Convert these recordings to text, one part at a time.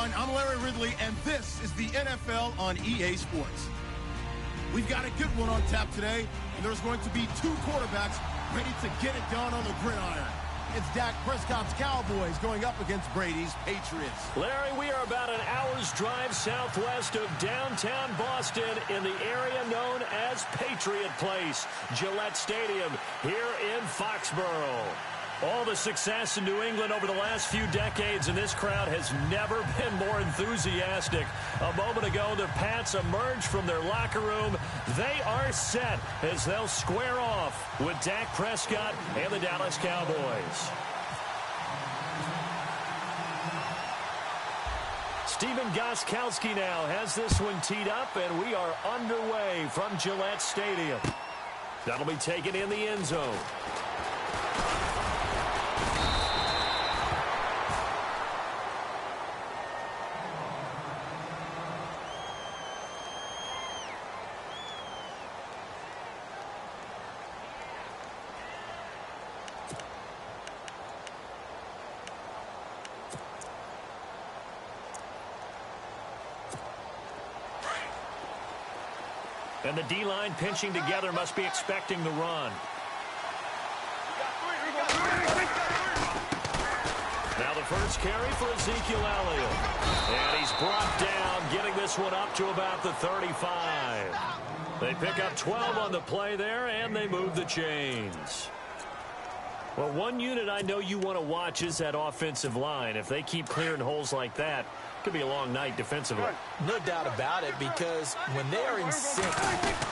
everyone. I'm Larry Ridley, and this is the NFL on EA Sports. We've got a good one on tap today, and there's going to be two quarterbacks ready to get it done on the gridiron. It's Dak Prescott's Cowboys going up against Brady's Patriots. Larry, we are about an hour's drive southwest of downtown Boston in the area known as Patriot Place, Gillette Stadium, here in Foxborough. All the success in New England over the last few decades, and this crowd has never been more enthusiastic. A moment ago, the Pats emerged from their locker room. They are set as they'll square off with Dak Prescott and the Dallas Cowboys. Stephen Gostkowski now has this one teed up, and we are underway from Gillette Stadium. That'll be taken in the end zone. And the D-line pinching together must be expecting the run. Now the first carry for Ezekiel Elliott. And he's brought down, getting this one up to about the 35. They pick up 12 on the play there, and they move the chains. Well, one unit I know you want to watch is that offensive line. If they keep clearing holes like that, it could be a long night defensively. No doubt about it, because when they are in sync,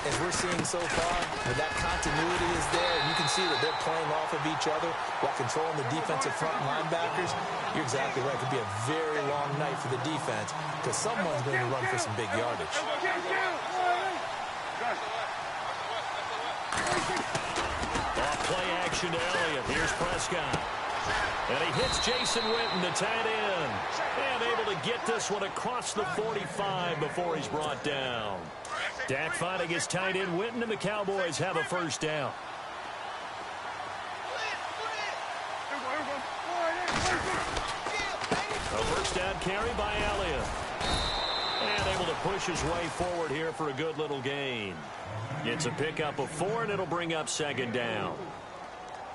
as we're seeing so far, when that continuity is there, and you can see that they're playing off of each other while controlling the defensive front linebackers, you're exactly right. It could be a very long night for the defense because someone's going to run for some big yardage. Play action to Elliott. Here's Prescott. And he hits Jason Witten, the tight end. And able to get this one across the 45 before he's brought down. Dak finding his tight end Witten, and the Cowboys have a first down. A first down carry by Elliott. And able to push his way forward here for a good little gain. It's a pickup of 4, and it'll bring up second down.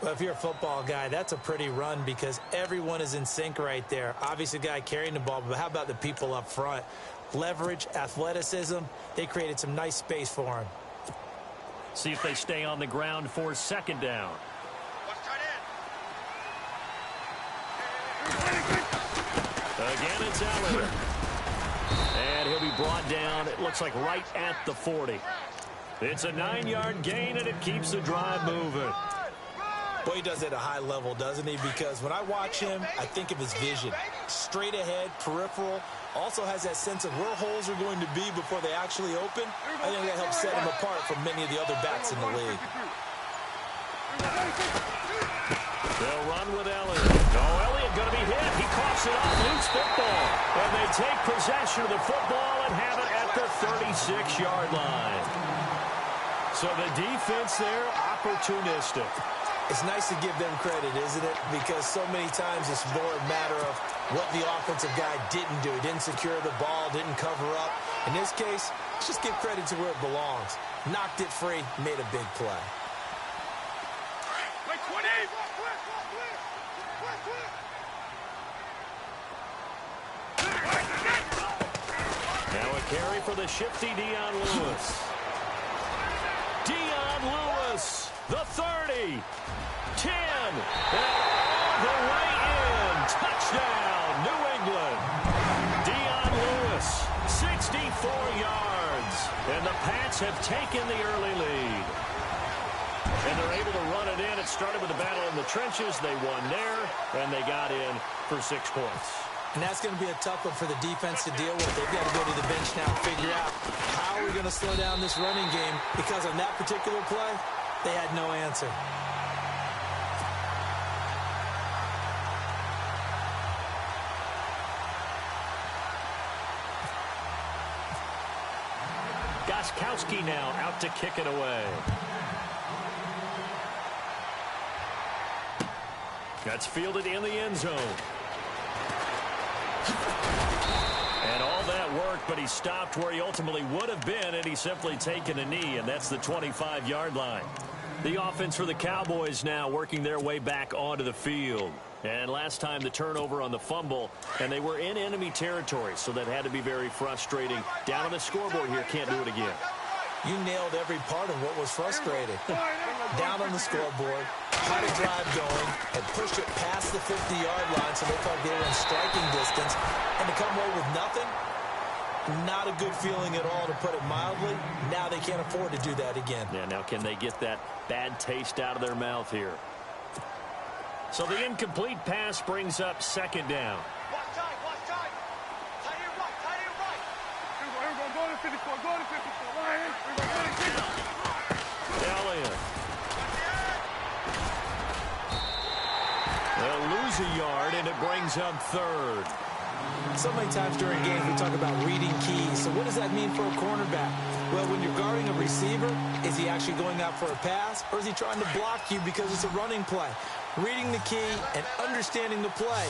Well, if you're a football guy, that's a pretty run because everyone is in sync right there. Obviously, the guy carrying the ball, but how about the people up front? Leverage, athleticism, they created some nice space for him. See if they stay on the ground for second down. Again, it's Elliott. And he'll be brought down, it looks like right at the 40. It's a 9-yard gain, and it keeps the drive moving. Boy, he does it at a high level, doesn't he? Because when I watch him, I think of his vision. Straight ahead, peripheral. Also has that sense of where holes are going to be before they actually open. I think that helps set him apart from many of the other backs in the league. They'll run with Elliott. Oh, Elliott going to be hit. He coughs it off. Loose football. And they take possession of the football and have it at the 36-yard line. So the defense there, opportunistic. It's nice to give them credit, isn't it? Because so many times it's more a matter of what the offensive guy didn't do. Didn't secure the ball, didn't cover up. In this case, let's just give credit to where it belongs. Knocked it free, made a big play. Now a carry for the shifty Dion Lewis. Dion Lewis, the 30, 10, and all the way in. Touchdown, New England. Dion Lewis, 64 yards. And the Pats have taken the early lead. And they're able to run it in. It started with a battle in the trenches. They won there, and they got in for 6 points. And that's going to be a tough one for the defense to deal with. They've got to go to the bench now and figure out how we're going to slow down this running game, because on that particular play, they had no answer. Gostkowski now out to kick it away. That's fielded in the end zone. but he stopped where he ultimately would have been, and he's simply taken a knee, and that's the 25-yard line. The offense for the Cowboys now working their way back onto the field. And last time the turnover on the fumble, and they were in enemy territory, so that had to be very frustrating. Down on the scoreboard here, can't do it again. You nailed every part of what was frustrating. Down on the scoreboard, had a drive going, and pushed it past the 50-yard line so they felt they were in striking distance. And to come away with nothing, not a good feeling at all, to put it mildly. Now they can't afford to do that again. Yeah, now can they get that bad taste out of their mouth here? So the incomplete pass brings up second down. Watch time, watch time. Tight end right, tight end right. We're going to go to 54, go to 54. We're going to go to 54. Elliott. They'll lose a yard, and it brings up third. So many times during games we talk about reading keys. So what does that mean for a cornerback? Well, when you're guarding a receiver, is he actually going out for a pass, or is he trying to block you because it's a running play? Reading the key and understanding the play.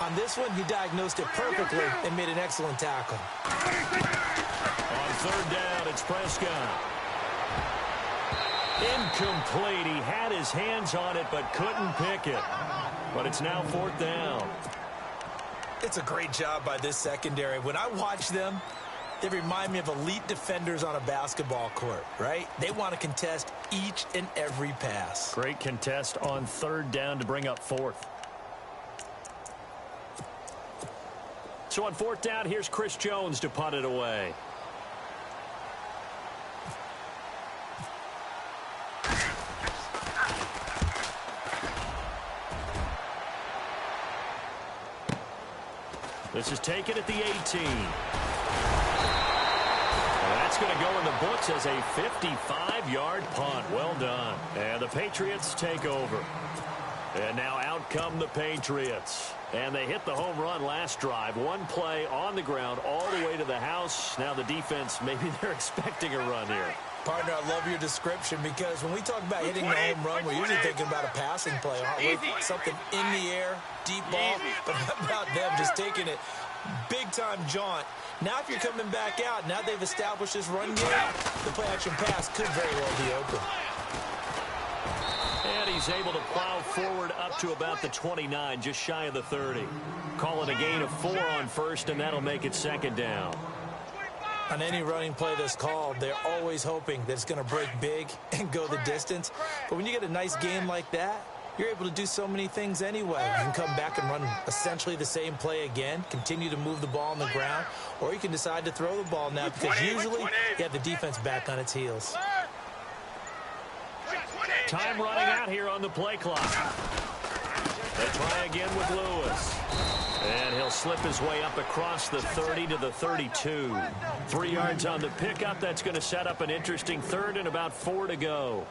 On this one, he diagnosed it perfectly and made an excellent tackle. On third down, it's Prescott. Incomplete. He had his hands on it but couldn't pick it. But it's now fourth down. It's a great job by this secondary. When I watch them, they remind me of elite defenders on a basketball court, right? They want to contest each and every pass. Great contest on third down to bring up fourth. So on fourth down, here's Chris Jones to punt it away. This is taken at the 18. That's going to go in the books as a 55-yard punt. Well done. And the Patriots take over. And now out come the Patriots. And they hit the home run last drive. One play on the ground all the way to the house. Now the defense, maybe they're expecting a run here. Partner, I love your description, because when we talk about hitting the home run, we're usually thinking about a passing play, aren't we? Something in the air, deep ball. But how about them just taking it big-time jaunt? Now if you're coming back out, now they've established this run game, the play-action pass could very well be open. And he's able to plow forward up to about the 29, just shy of the 30. Call it a gain of 4 on first, and that'll make it second down. On any running play that's called, they're always hoping that it's going to break big and go the distance. But when you get a nice game like that, you're able to do so many things anyway. You can come back and run essentially the same play again, continue to move the ball on the ground, or you can decide to throw the ball now, because usually you have the defense back on its heels. Time running out here on the play clock. They try again with Lewis. And he'll slip his way up across the 30 to the 32. 3 yards on the pickup. That's going to set up an interesting third and about 4 to go.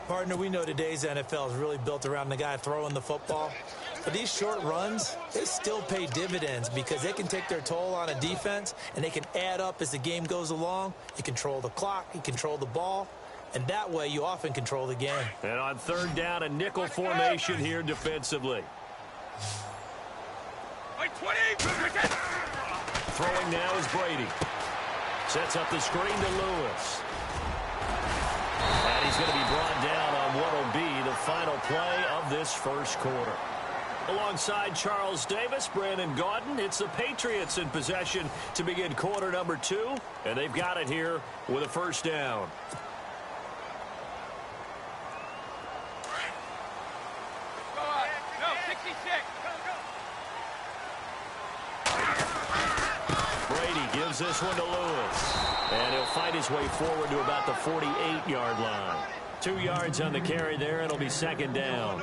Partner, we know today's NFL is really built around the guy throwing the football. But these short runs, they still pay dividends, because they can take their toll on a defense, and they can add up as the game goes along. You control the clock, you control the ball, and that way you often control the game. And on third down, a nickel formation here defensively. Throwing now is Brady. Sets up the screen to Lewis. And he's going to be brought down on what will be the final play of this first quarter. Alongside Charles Davis, Brandon Gaudin, it's the Patriots in possession to begin quarter number 2. And they've got it here with a first down. Gives this one to Lewis. And he'll fight his way forward to about the 48-yard line. 2 yards on the carry there. It'll be second down.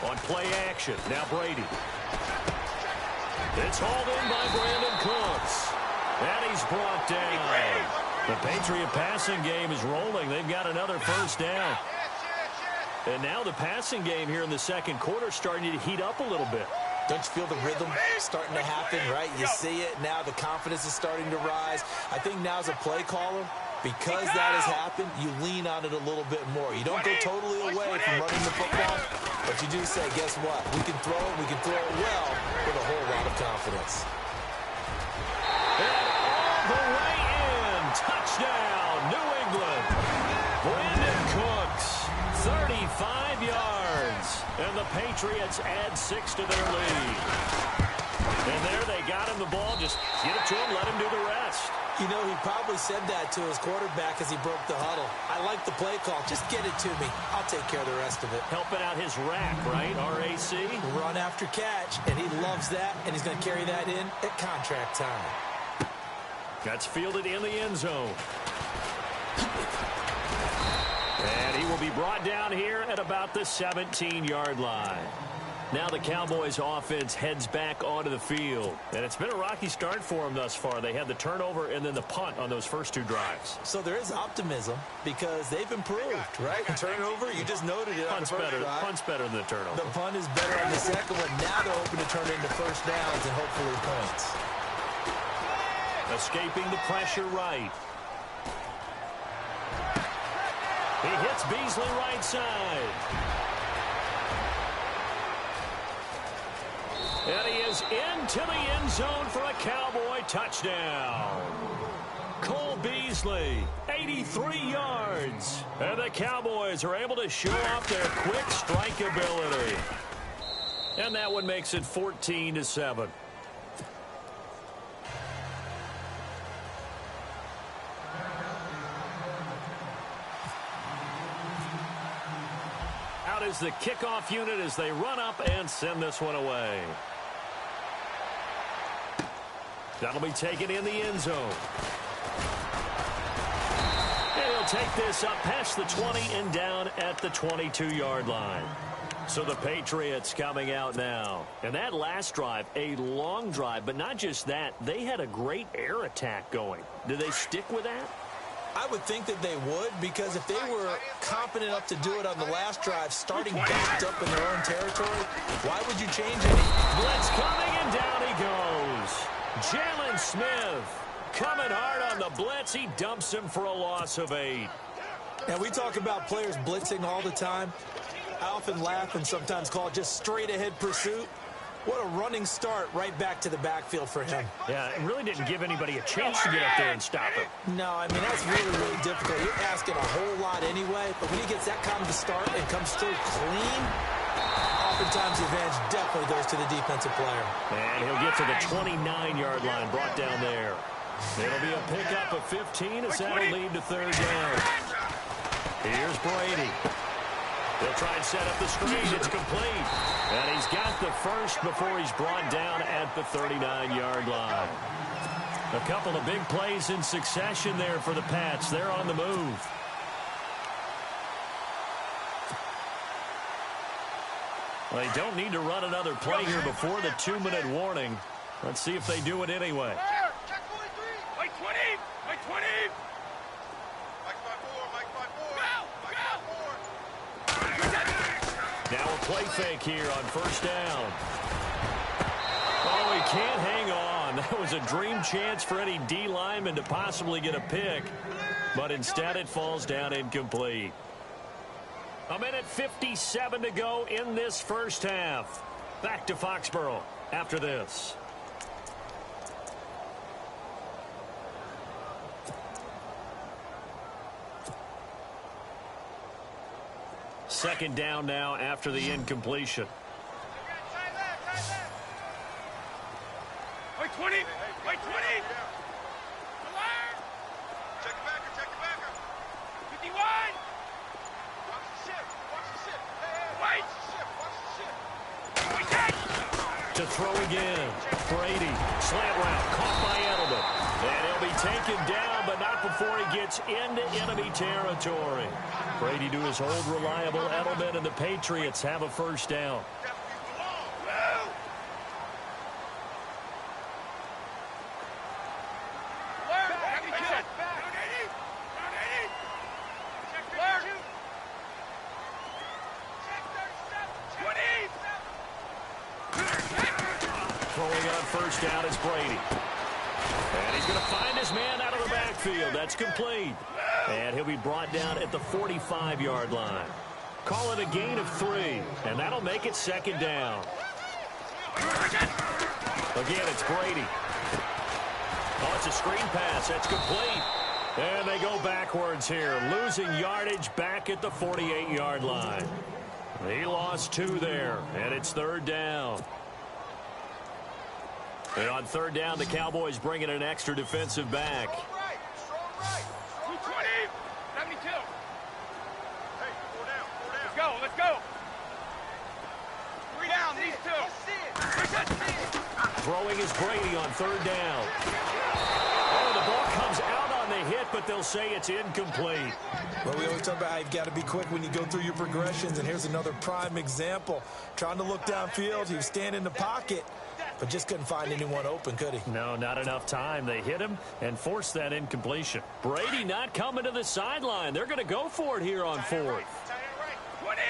On play action, now Brady. It's hauled in by Brandon Cooks. And he's brought down. The Patriot passing game is rolling. They've got another first down. And now the passing game here in the second quarter starting to heat up a little bit. Don't you feel the rhythm starting to happen, right? You see it now. The confidence is starting to rise. I think now as a play caller, because that has happened, you lean on it a little bit more. You don't go totally away from running the football, but you do say, guess what? We can throw it. We can throw it well with a whole lot of confidence. And all the way in. Touchdown, New England. Brandon Cooks, 35 yards. And the Patriots add 6 to their lead. And there they got him the ball. Just get it to him, let him do the rest. You know, he probably said that to his quarterback as he broke the huddle. I like the play call. Just get it to me. I'll take care of the rest of it. Helping out his rack, right? RAC. Run after catch, and he loves that, and he's going to carry that in at contract time. That's fielded in the end zone. And he will be brought down here at about the 17-yard line. Now the Cowboys offense heads back onto the field. And it's been a rocky start for them thus far. They had the turnover and then the punt on those first 2 drives. So there is optimism because they've improved, right? The turnover, you just noted it. Punt's better than the turnover. The punt is better on the second one. Now they're hoping to turn it into first downs and hopefully points. Escaping the pressure right. He hits Beasley right side. And he is into the end zone for a Cowboy touchdown. Cole Beasley, 83 yards. And the Cowboys are able to show off their quick strike ability. And that one makes it 14-7. Out is the kickoff unit as they run up and send this one away. That'll be taken in the end zone. And he'll take this up past the 20 and down at the 22-yard line. So the Patriots coming out now. And that last drive, a long drive, but not just that. They had a great air attack going. Do they stick with that? I would think that they would, because if they were confident enough to do it on the last drive, starting backed up in their own territory, why would you change it? Blitz coming, and down he goes. Jalen Smith coming hard on the blitz. He dumps him for a loss of 8. Now, we talk about players blitzing all the time. I often laugh and sometimes call it just straight-ahead pursuit. What a running start right back to the backfield for him. Yeah, it really didn't give anybody a chance to get up there and stop him. No, I mean, that's really, really difficult. You're asking a whole lot anyway, but when he gets that kind of a start and comes through clean, oftentimes the advantage definitely goes to the defensive player. And he'll get to the 29-yard line, brought down there. It'll be a pickup of 15 as that'll lead to third down. Here's Brady. They'll try and set up the screen. It's complete. And he's got the first before he's brought down at the 39-yard line. A couple of big plays in succession there for the Pats. They're on the move. Well, they don't need to run another play here before the 2-minute warning. Let's see if they do it anyway. Check 43. Mike 20. Mike 20. Mike 5-4. Mike 5-4. Mike 5-4. Now a play fake here on first down. Oh, he can't hang on. That was a dream chance for any D lineman to possibly get a pick. But instead it falls down incomplete. 1:57 to go in this first half. Back to Foxborough after this. Second down now after the incompletion. Mike 20. Mike 20. Check the backer. Check the backer. 51. Watch the shift. Watch the shift. Hey, watch the shift. Watch the shift. To throw again. Brady. Slant route. Caught by Edelman. And he'll be taken down, but not before he gets into enemy territory. Brady to his old reliable Edelman, and the Patriots have a first down. Throwing on first down is Brady. And he's going to find his man out of the backfield. That's complete. And he'll be brought down at the 45-yard line. Call it a gain of 3, and that'll make it second down. Again, it's Brady. Oh, it's a screen pass. That's complete. And they go backwards here, losing yardage back at the 48-yard line. He lost 2 there, and it's third down. And on third down, the Cowboys bring in an extra defensive back. Strong right. 220. 72. Hey, 4 down. Let's go. 3 down, these 2. Throwing is Brady on third down. Oh, the ball comes out on the hit, but they'll say it's incomplete. Well, we always talk about how you've got to be quick when you go through your progressions, and here's another prime example. Trying to look downfield, he was standing in the pocket, but just couldn't find anyone open, could he? No, not enough time. They hit him and forced that incompletion. Brady not coming to the sideline. They're going to go for it here on fourth. 20.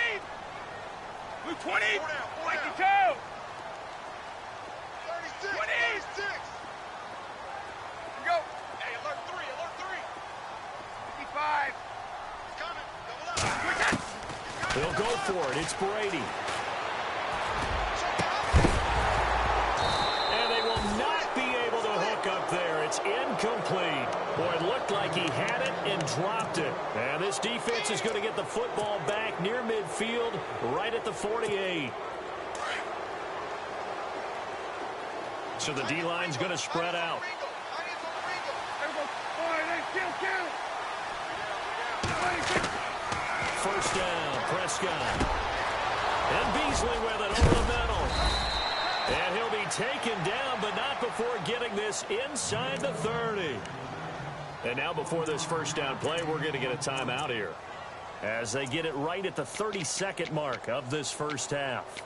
Blue 20. 92. 36. 26. Here we go. Hey, alert 3. 55. He's coming. Double up. They'll go for it. It's Brady. And they will not be able to hook up there. It's incomplete. Boy, it looked like he had it and dropped it. And this defense is going to get the football back near midfield, right at the 48. So the D-line's going to spread out. First down, Prescott. And Beasley with it over the middle. And he'll be taken down, but not before getting this inside the 30. And now before this first down play, we're going to get a timeout here, as they get it right at the 32nd mark of this first half.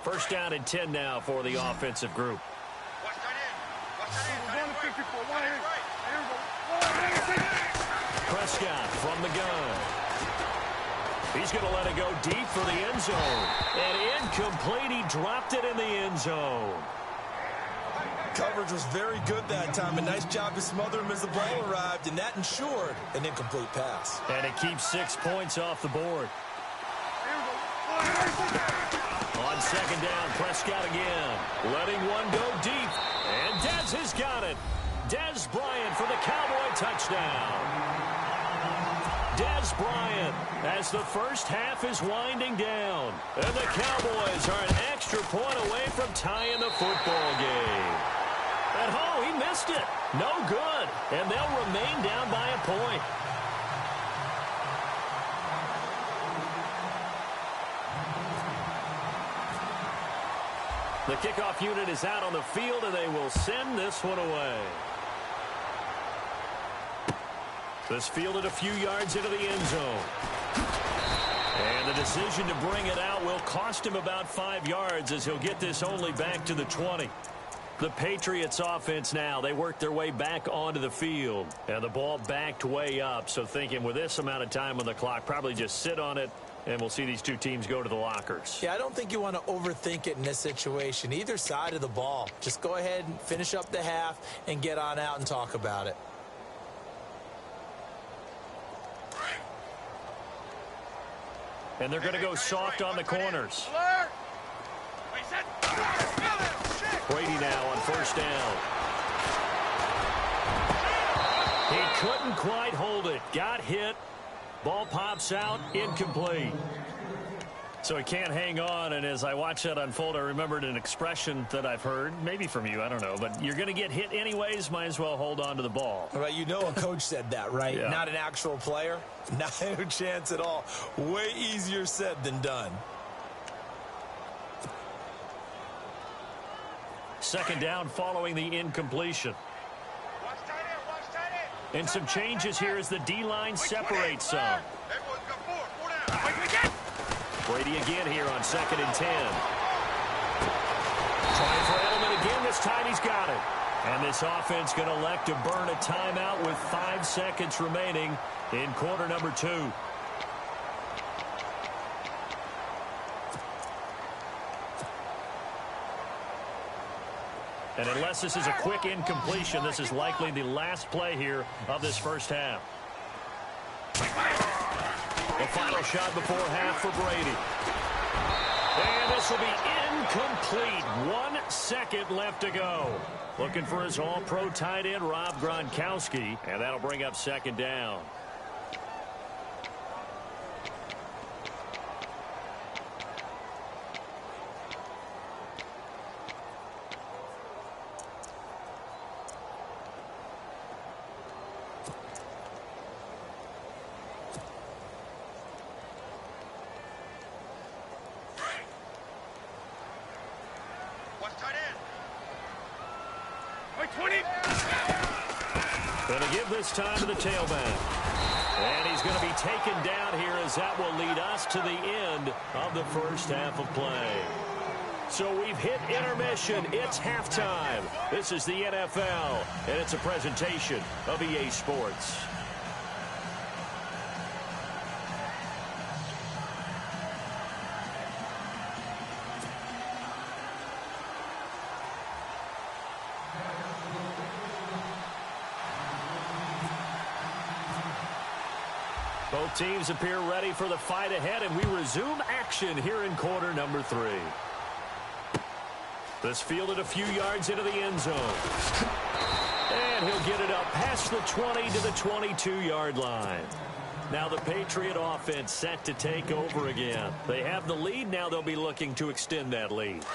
First down and 10 now for the offensive group. Prescott from the gun. He's going to let it go deep for the end zone. And incomplete. He dropped it in the end zone. Coverage was very good that time. A nice job to smother him as the ball arrived, and that ensured an incomplete pass. And it keeps 6 points off the board. On second down, Prescott again. Letting one go deep. And Dez has got it. Dez Bryant for the Cowboy touchdown. Dez Bryant as the first half is winding down. And the Cowboys are an extra point away from tying the football game. And oh, he missed it. No good. And they'll remain down by a point. The kickoff unit is out on the field, and they will send this one away. This fielded a few yards into the end zone. And the decision to bring it out will cost him about 5 yards, as he'll get this only back to the 20. The Patriots offense now, they work their way back onto the field. And the ball backed way up, so thinking with this amount of time on the clock, probably just sit on it, and we'll see these two teams go to the lockers. Yeah, I don't think you want to overthink it in this situation. Either side of the ball. Just go ahead and finish up the half and get on out and talk about it. And they're going to go soft on the corners. Brady now on first down. He couldn't quite hold it. Got hit. Ball pops out. Incomplete. So he can't hang on, and as I watched that unfold, I remembered an expression that I've heard, maybe from you, I don't know, but you're going to get hit anyways, might as well hold on to the ball. Well, you know a coach said that, right? Yeah. Not an actual player. Not a chance at all. Way easier said than done. Second down following the incompletion. And some changes here as the D-line separates some. Brady again here on 2nd and 10. Trying for Edelman again. This time he's got it. And this offense going to elect to burn a timeout with 5 seconds remaining in quarter number 2. And unless this is a quick incompletion, this is likely the last play here of this first half. The final shot before half for Brady. And this will be incomplete. 1 second left to go. Looking for his all-pro tight end, Rob Gronkowski. And that'll bring up second down. Going to give this time to the tailback. And he's going to be taken down here as that will lead us to the end of the first half of play. So we've hit intermission. It's halftime. This is the NFL, and it's a presentation of EA Sports. Both teams appear ready for the fight ahead, and we resume action here in quarter number 3. This fielded a few yards into the end zone. And he'll get it up past the 20 to the 22-yard line. Now the Patriot offense set to take over again. They have the lead. Now they'll be looking to extend that lead.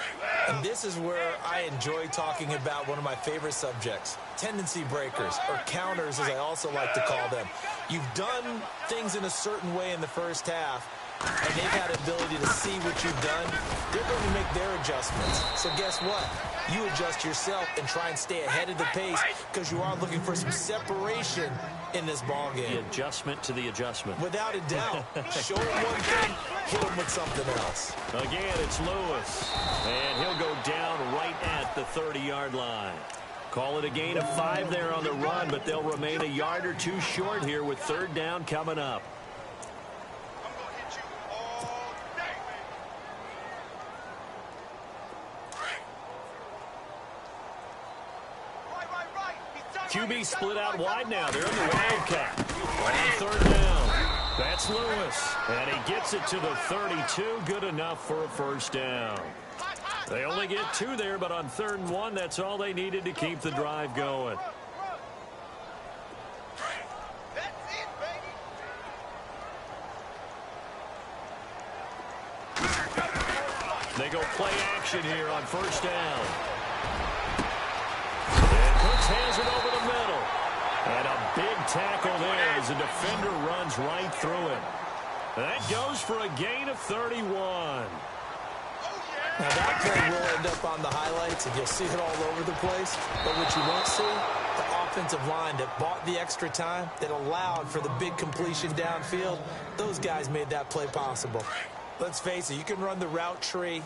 And this is where I enjoy talking about one of my favorite subjects, tendency breakers, or counters as I also like to call them. You've done things in a certain way in the first half, and they've had the ability to see what you've done. They're going to make their adjustments. So guess what? You adjust yourself and try and stay ahead of the pace because you are looking for some separation in this ball game. The adjustment to the adjustment. Without a doubt. Show him one thing, hit him with something else. Again, it's Lewis. And he'll go down right at the 30-yard line. Call it a gain of 5 there on the run, but they'll remain a yard or two short here with third down coming up. QB split out wide now. They're in the wildcat. On third down. That's Lewis. And he gets it to the 32. Good enough for a first down. They only get 2 there, but on 3rd and 1, that's all they needed to keep the drive going. They go play action here on first down. And Cooks hands it over the middle. And a big tackle there as the defender runs right through it. That goes for a gain of 31. Now that play will end up on the highlights, and you'll see it all over the place. But what you won't see, the offensive line that bought the extra time, that allowed for the big completion downfield, those guys made that play possible. Let's face it, you can run the route tree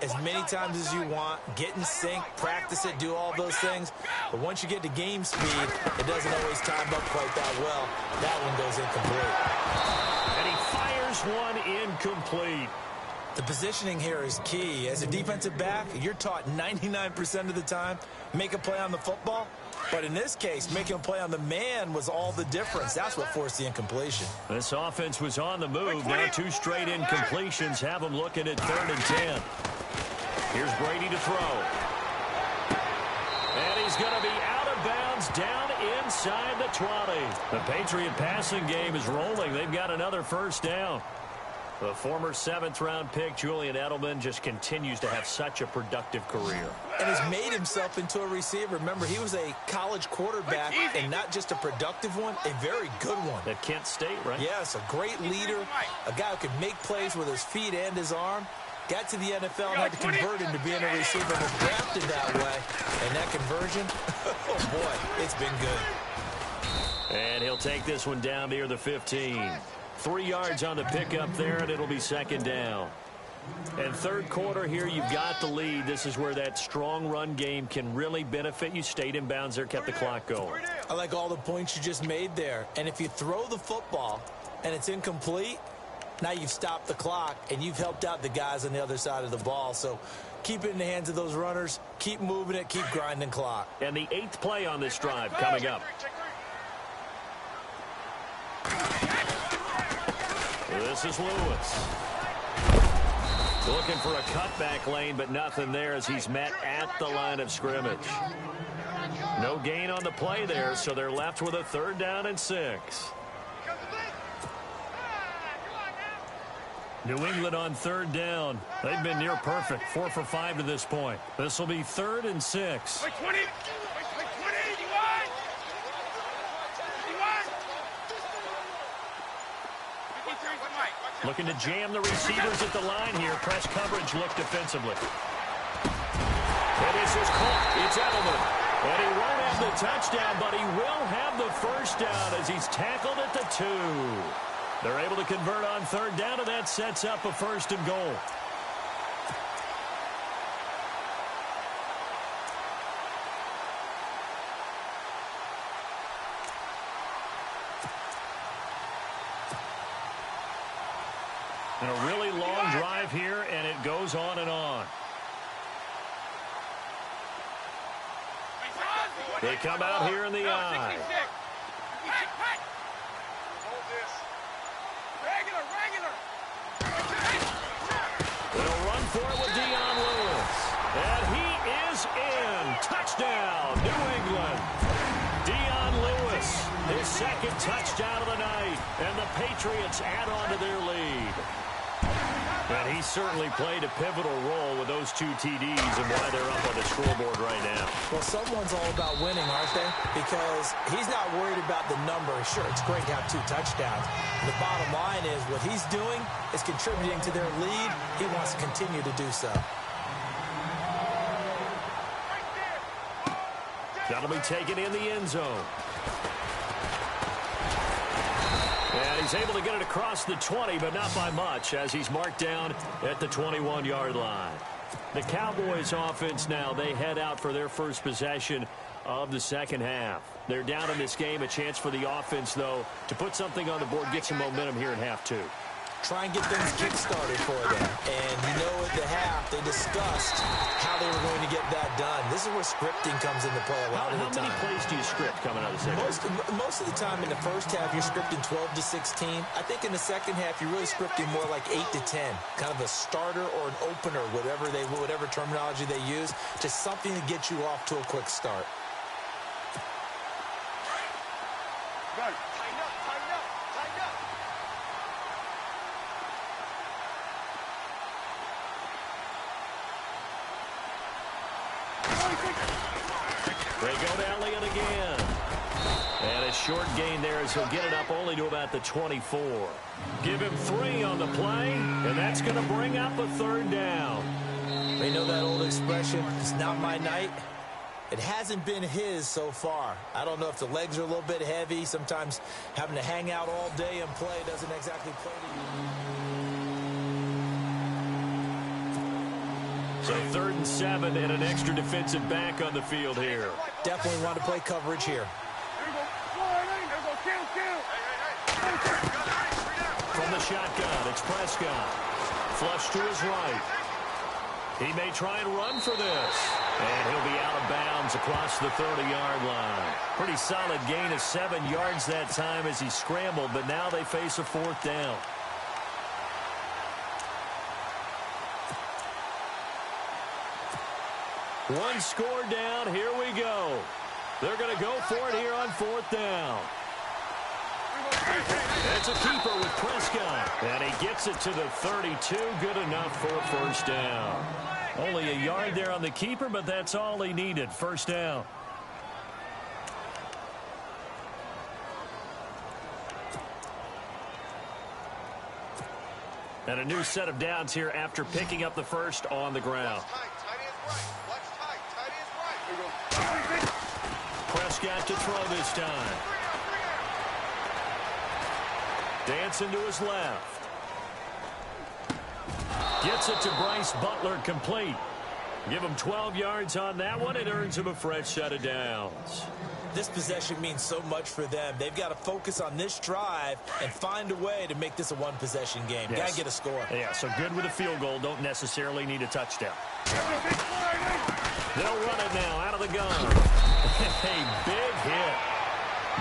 as many times as you want, get in sync, practice it, do all those things. But once you get to game speed, it doesn't always time up quite that well. That one goes incomplete. And he fires one incomplete. The positioning here is key. As a defensive back, you're taught 99% of the time, make a play on the football. But in this case, making a play on the man was all the difference. That's what forced the incompletion. This offense was on the move. Now 2 straight incompletions have them looking at 3rd and 10. Here's Brady to throw. And he's going to be out of bounds down inside the 20. The Patriot passing game is rolling. They've got another first down. The former 7th-round pick, Julian Edelman, just continues to have such a productive career. And has made himself into a receiver. Remember, he was a college quarterback, and not just a productive one, a very good one. At Kent State, right? Yes, a great leader, a guy who could make plays with his feet and his arm. Got to the NFL and had to convert into being a receiver, was drafted that way. And that conversion, oh boy, it's been good. And he'll take this one down near the 15. 3 yards on the pickup there, and it'll be second down. And third quarter here, you've got the lead. This is where that strong run game can really benefit you. Stayed in bounds there, kept the clock going. I like all the points you just made there. And if you throw the football and it's incomplete, now you've stopped the clock and you've helped out the guys on the other side of the ball. So keep it in the hands of those runners, keep moving it, keep grinding clock. And the 8th play on this drive coming up. This is Lewis. Looking for a cutback lane, but nothing there as he's met at the line of scrimmage. No gain on the play there, so they're left with a 3rd down and 6. New England on 3rd down. They've been near perfect, 4 for 5 to this point. This will be 3rd and 6. Wait, 20. Wait, 20. Looking to jam the receivers at the line here. Press coverage look defensively. And this is caught. It's Edelman. And he won't have the touchdown, but he will have the 1st down as he's tackled at the 2. They're able to convert on 3rd down, and that sets up a 1st and goal. And a really long drive here, and it goes on and on. They come out here in the eye. They'll run for it with Dion Lewis. And he is in. Touchdown, New England. Dion Lewis, his 2nd touchdown of the night. And the Patriots add on to their lead. And he certainly played a pivotal role with those 2 TDs and why they're up on the scoreboard right now. Well, someone's all about winning, aren't they? Because he's not worried about the number. Sure, it's great to have 2 touchdowns. The bottom line is what he's doing is contributing to their lead. He wants to continue to do so. That'll be taken in the end zone. And he's able to get it across the 20, but not by much, as he's marked down at the 21-yard line. The Cowboys offense now, they head out for their first possession of the 2nd half. They're down in this game. A chance for the offense, though, to put something on the board, get some momentum here in half 2. Try and get things kick-started for them. And you know at the half, they discussed how they were going to get that done. This is where scripting comes into play a lot of the time. How many plays do you script coming out of the 2nd? Most of the time in the 1st half, you're scripting 12 to 16. I think in the 2nd half, you're really scripting more like 8 to 10. Kind of a starter or an opener, whatever terminology they use. Just something to get you off to a quick start. Tighten up, tighten up, tighten up. They go to Elliott again. And a short gain there as he'll get it up only to about the 24. Give him 3 on the play, and that's going to bring up a 3rd down. They know that old expression, it's not my night. It hasn't been his so far. I don't know if the legs are a little bit heavy. Sometimes having to hang out all day and play doesn't exactly play to you. So 3rd and 7 and an extra defensive back on the field here. Definitely want to play coverage here. From the shotgun, it's Prescott. Flush to his right. He may try and run for this. And he'll be out of bounds across the 30-yard line. Pretty solid gain of 7 yards that time as he scrambled, but now they face a 4th down. One score down. Here we go. They're going to go for it here on 4th down. That's a keeper with Prescott. And he gets it to the 32. Good enough for a 1st down. Only a yard there on the keeper, but that's all he needed. 1st down. And a new set of downs here after picking up the 1st on the ground. Prescott to throw this time. Dancing to his left. Gets it to Bryce Butler, complete. Give him 12 yards on that one. It earns him a fresh set of downs. This possession means so much for them. They've got to focus on this drive and find a way to make this a one-possession game. Yes. Got to get a score. Yeah, so good with a field goal. Don't necessarily need a touchdown. They'll run it now out of the gun. A big hit.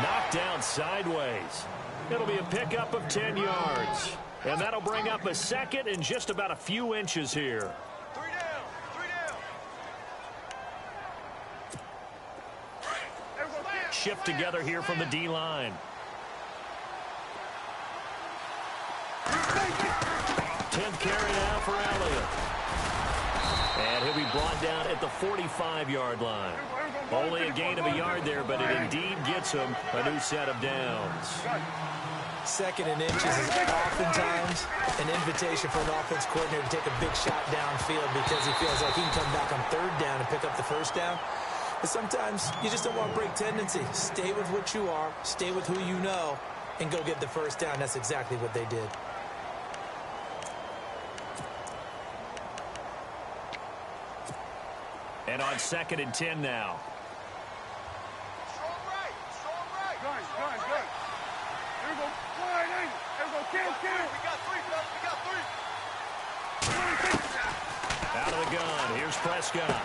Knocked down sideways. It'll be a pickup of 10 yards. And that'll bring up a second and just about a few inches here. Three down. Shift together here from the D-line. 10th carry now for Elliott. And he'll be brought down at the 45-yard line. Only a gain of a yard there, but it indeed gets him a new set of downs. Second and inches is oftentimes an invitation for an offense coordinator to take a big shot downfield because he feels like he can come back on third down and pick up the first down. But sometimes you just don't want to break tendency. Stay with what you are, stay with who you know, and go get the first down. That's exactly what they did. And on 2nd and 10 now. Strong right. Good. Here we go. Wide angle. Here we go. Kill. We got three, fellas. We got three. Out of the gun. Here's Prescott.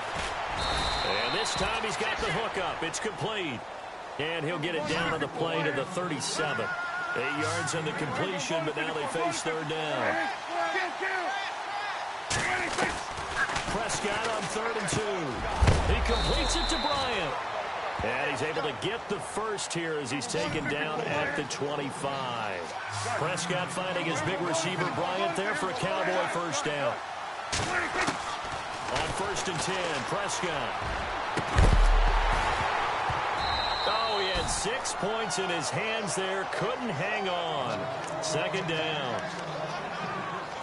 And this time he's got the hook up. It's complete. And he'll get it down on the play to the 37. 8 yards on the completion, but now they face third down. Prescott on 3rd and 2. He completes it to Bryant. And he's able to get the first here as he's taken down at the 25. Prescott finding his big receiver Bryant there for a Cowboy first down. On 1st and 10, Prescott. Oh, he had 6 points in his hands there. Couldn't hang on. 2nd down.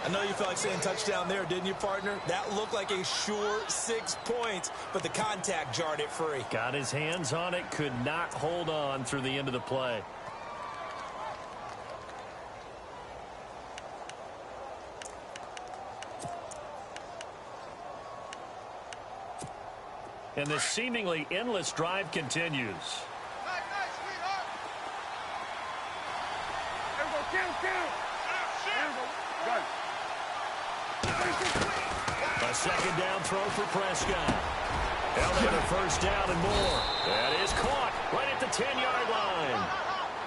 I know you felt like saying touchdown there, didn't you, partner? That looked like a sure 6 points, but the contact jarred it free. Got his hands on it, could not hold on through the end of the play. And this seemingly endless drive continues. Nice, sweetheart. Here we go. Kill. Here we go. Good. A 2nd down throw for Prescott. Elliott a first down and more. That is caught right at the 10-yard line.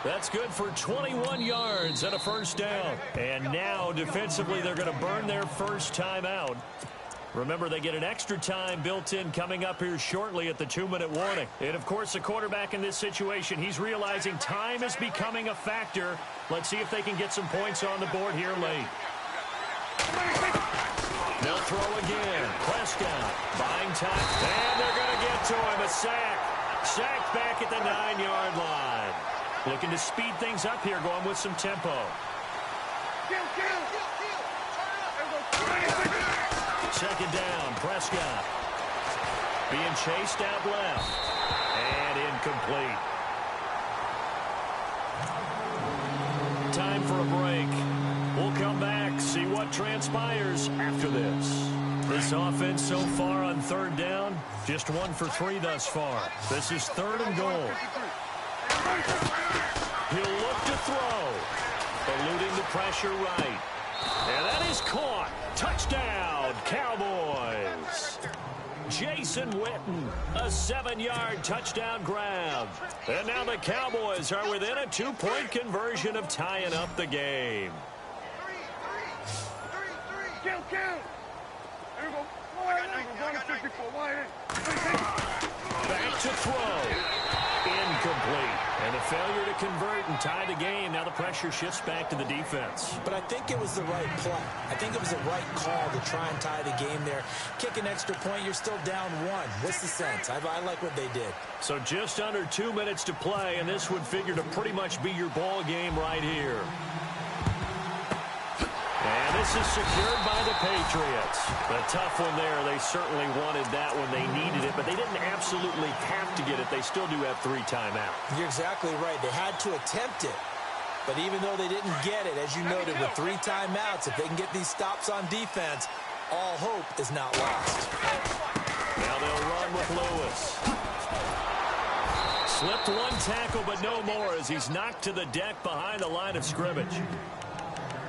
That's good for 21 yards and a first down. And now defensively they're going to burn their first time out. Remember, they get an extra time built in coming up here shortly at the 2-minute warning. And, of course, the quarterback in this situation, he's realizing time is becoming a factor. Let's see if they can get some points on the board here late. They'll throw again. Prescott buying time. And they're going to get to him. A sack. Sacked back at the 9-yard line. Looking to speed things up here, going with some tempo. Second down, Prescott. Being chased out left. And incomplete. Time for a break. We'll come back, see what transpires after this. This offense so far on 3rd down, just 1 for 3 thus far. This is 3rd and goal. He'll look to throw. Eluding the pressure right. And that is caught. Touchdown, Cowboys. Jason Witten, a 7-yard touchdown grab. And now the Cowboys are within a 2-point conversion of tying up the game. Kill. Here we go. Wide angle. 54. Wide angle. Back to throw. Incomplete. And a failure to convert and tie the game. Now the pressure shifts back to the defense. But I think it was the right play. I think it was the right call to try and tie the game there. Kick an extra point, you're still down 1. What's the sense? I like what they did. So just under 2 minutes to play, and this would figure to pretty much be your ball game right here. And this is secured by the Patriots. A tough one there. They certainly wanted that when they needed it, but they didn't absolutely have to get it. They still do have 3 timeouts. You're exactly right. They had to attempt it. But even though they didn't get it, as you noted, with 3 timeouts, if they can get these stops on defense, all hope is not lost. Now they'll run with Lewis. Slipped one tackle, but no more as he's knocked to the deck behind the line of scrimmage.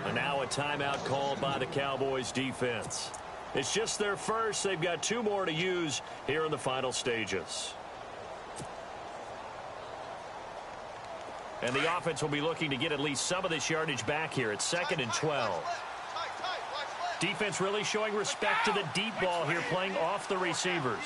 And now a timeout called by the Cowboys defense. It's just their first. They've got 2 more to use here in the final stages. And the offense will be looking to get at least some of this yardage back here. It's 2nd and 12. Defense really showing respect to the deep ball here, playing off the receivers.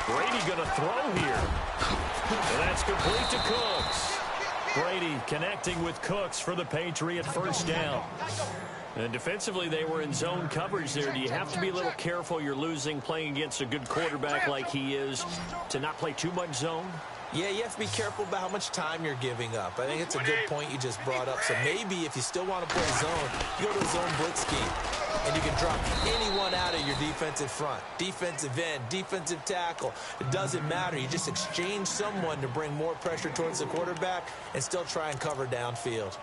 Brady going to throw here. And that's complete to Cooks. Brady connecting with Cooks for the Patriot first down. And defensively, they were in zone coverage there. Do you have to be a little careful? You're losing playing against a good quarterback like he is to not play too much zone? Yeah, you have to be careful about how much time you're giving up. I think it's a good point you just brought up. So maybe if you still want to play zone, you go to a zone blitz scheme. And you can drop anyone out of your defensive front. Defensive end, defensive tackle. It doesn't matter. You just exchange someone to bring more pressure towards the quarterback and still try and cover downfield.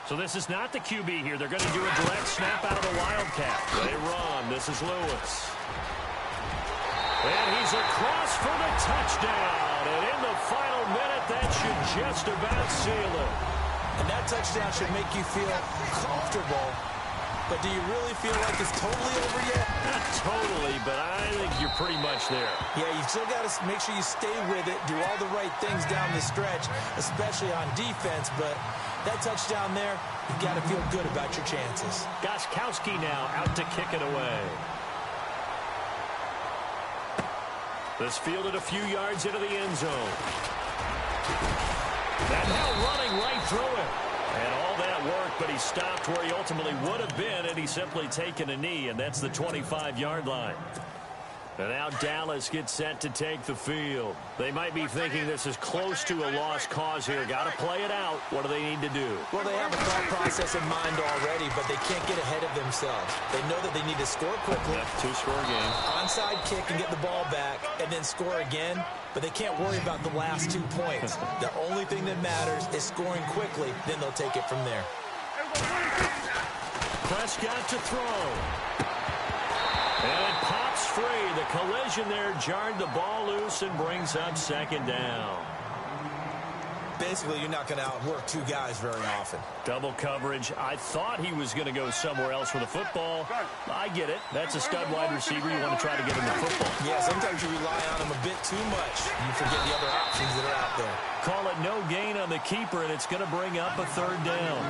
So this is not the QB here. They're going to do a direct snap out of the Wildcat. They run. This is Lewis. And he's across for the touchdown. And in the final minute, that should just about seal it. And that touchdown should make you feel comfortable. But do you really feel like it's totally over yet? Not totally, but I think you're pretty much there. Yeah, you still got to make sure you stay with it, do all the right things down the stretch, especially on defense. But that touchdown there, you got to feel good about your chances. Gostkowski now out to kick it away. This fielded a few yards into the end zone. And now running right through it. And all that work, but he stopped where he ultimately would have been had he simply taken a knee, and that's the 25-yard line. And now Dallas gets set to take the field. They might be thinking this is close to a lost cause here. Got to play it out. What do they need to do? Well, they have a thought process in mind already, but they can't get ahead of themselves. They know that they need to score quickly. Yep, 2-score game. Onside kick and get the ball back, and then score again. But they can't worry about the last 2 points. The only thing that matters is scoring quickly. Then they'll take it from there. Prescott to throw. And it pops free. The collision there jarred the ball loose and brings up 2nd down. Basically, you're not going to outwork 2 guys very often. Double coverage. I thought he was going to go somewhere else with the football. I get it. That's a stud wide receiver. You want to try to get him the football. Yeah, sometimes you rely on him a bit too much. You forget the other options that are out there. Call it no gain on the keeper, and it's going to bring up a 3rd down.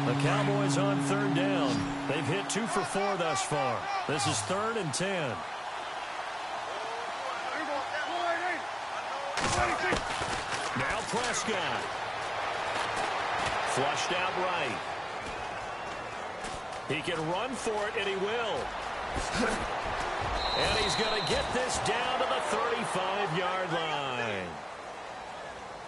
The Cowboys on 3rd down. They've hit 2 for 4 thus far. This is 3rd and 10. Now Prescott. Flushed out right. He can run for it, and he will. And he's going to get this down to the 35-yard line.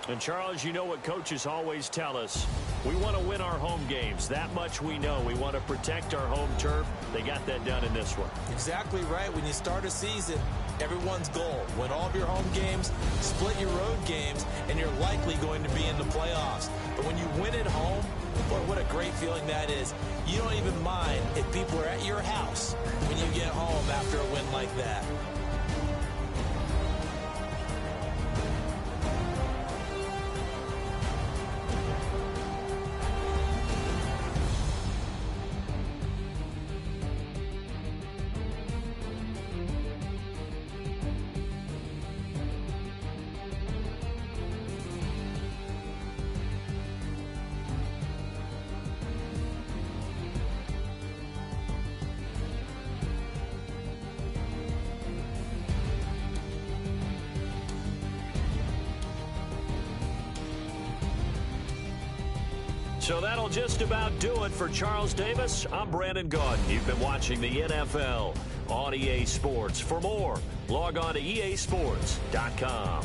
And, Charles, you know what coaches always tell us. We want to win our home games. That much we know. We want to protect our home turf. They got that done in this one. Exactly right. When you start a season, everyone's goal, win all of your home games, split your road games, and you're likely going to be in the playoffs. But when you win at home, boy, what a great feeling that is. You don't even mind if people are at your house when you get home after a win like that. So that'll just about do it for Charles Davis. I'm Brandon Gaudin. You've been watching the NFL on EA Sports. For more, log on to easports.com.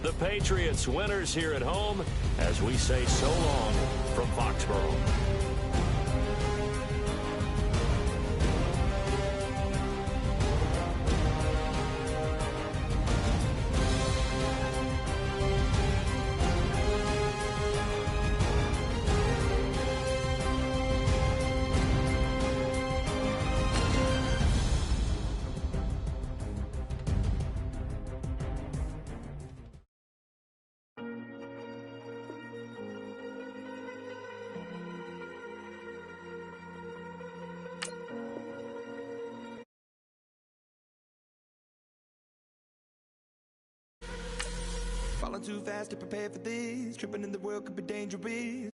The Patriots winners here at home as we say so long from Foxborough. Falling too fast to prepare for this. Tripping in the world could be dangerous.